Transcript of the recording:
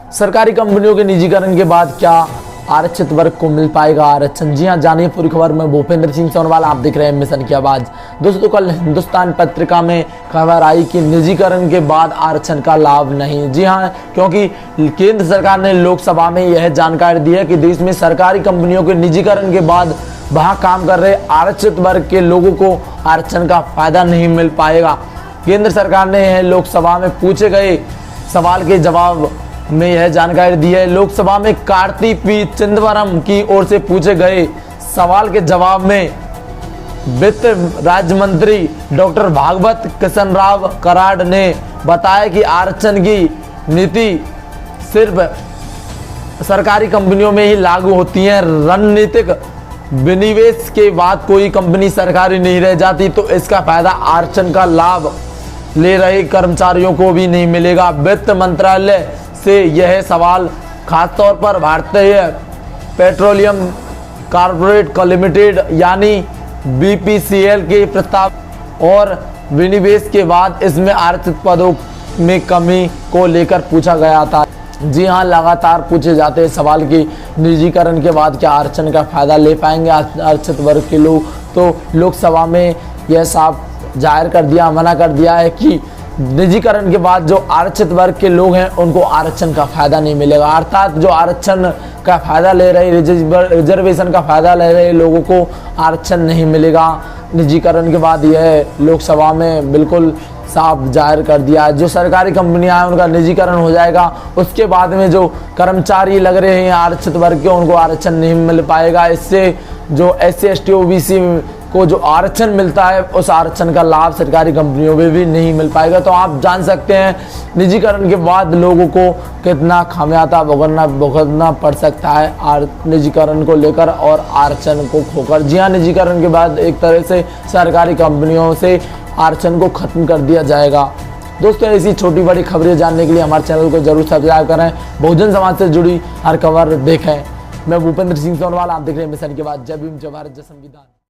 सरकारी कंपनियों के निजीकरण के बाद क्या आरक्षित वर्ग को मिल पाएगा आरक्षण? जी हां, जानिए पूरी खबर में। भूपेंद्र सिंह सोनवाल, आप देख रहे हैं मिशन की आवाज। दोस्तों, कल हिंदुस्तान पत्रिका में खबर आई कि निजीकरण के बाद आरक्षण का लाभ नहीं। जी हां, क्योंकि केंद्र सरकार ने लोकसभा में यह जानकारी दी है कि देश में सरकारी कंपनियों के निजीकरण के बाद वहां काम कर रहे आरक्षित वर्ग के लोगों को आरक्षण का फायदा नहीं मिल पाएगा। केंद्र सरकार ने यह लोकसभा में पूछे गए सवाल के जवाब में यह जानकारी दी है। लोकसभा में कार्ति पी चिदंबरम की ओर से पूछे गए सवाल के जवाब में वित्त राज्य मंत्री डॉक्टर भागवत कृष्ण राव कराड़ ने बताया कि आरक्षण की नीति सिर्फ सरकारी कंपनियों में ही लागू होती है। रणनीतिक विनिवेश के बाद कोई कंपनी सरकारी नहीं रह जाती, तो इसका फायदा आरक्षण का लाभ ले रहे कर्मचारियों को भी नहीं मिलेगा। वित्त मंत्रालय से यह सवाल खासतौर पर भारतीय पेट्रोलियम कॉर्पोरेट लिमिटेड यानी बीपीसीएल के प्रस्ताव और विनिवेश के बाद इसमें आरक्षित पदों में कमी को लेकर पूछा गया था। जी हां, लगातार पूछे जाते हैं सवाल की निजीकरण के बाद क्या आरक्षण का फायदा ले पाएंगे आरक्षित वर्ग के लोग। तो लोकसभा में यह साफ जाहिर कर दिया, मना कर दिया है कि निजीकरण के बाद जो आरक्षित वर्ग के लोग हैं उनको आरक्षण का फायदा नहीं मिलेगा। अर्थात जो आरक्षण का फायदा ले रहे, रिजर्वेशन का फायदा ले रहे लोगों को आरक्षण नहीं मिलेगा। निजीकरण के बाद यह लोकसभा में बिल्कुल साफ जाहिर कर दिया। जो सरकारी कंपनियां हैं उनका निजीकरण हो जाएगा, उसके बाद में जो कर्मचारी लग रहे हैं आरक्षित वर्ग के उनको आरक्षण नहीं मिल पाएगा। इससे जो SC ST OBC को जो आरक्षण मिलता है उस आरक्षण का लाभ सरकारी कंपनियों में भी नहीं मिल पाएगा। तो आप जान सकते हैं निजीकरण के बाद लोगों को कितना खामियाजा भुगतना पड़ सकता है निजीकरण को लेकर और आरक्षण को खोकर। जी हाँ, निजीकरण के बाद एक तरह से सरकारी कंपनियों से आरक्षण को खत्म कर दिया जाएगा। दोस्तों, ऐसी छोटी बड़ी खबरें जानने के लिए हमारे चैनल को जरूर सब्सक्राइब करें। बहुजन समाज से जुड़ी हर खबर देखें। मैं भूपेंद्र सिंह सोनवाल, आप देख रहे हैं मिशन के बाद। जय भीम, जय भारत, जय संविधान।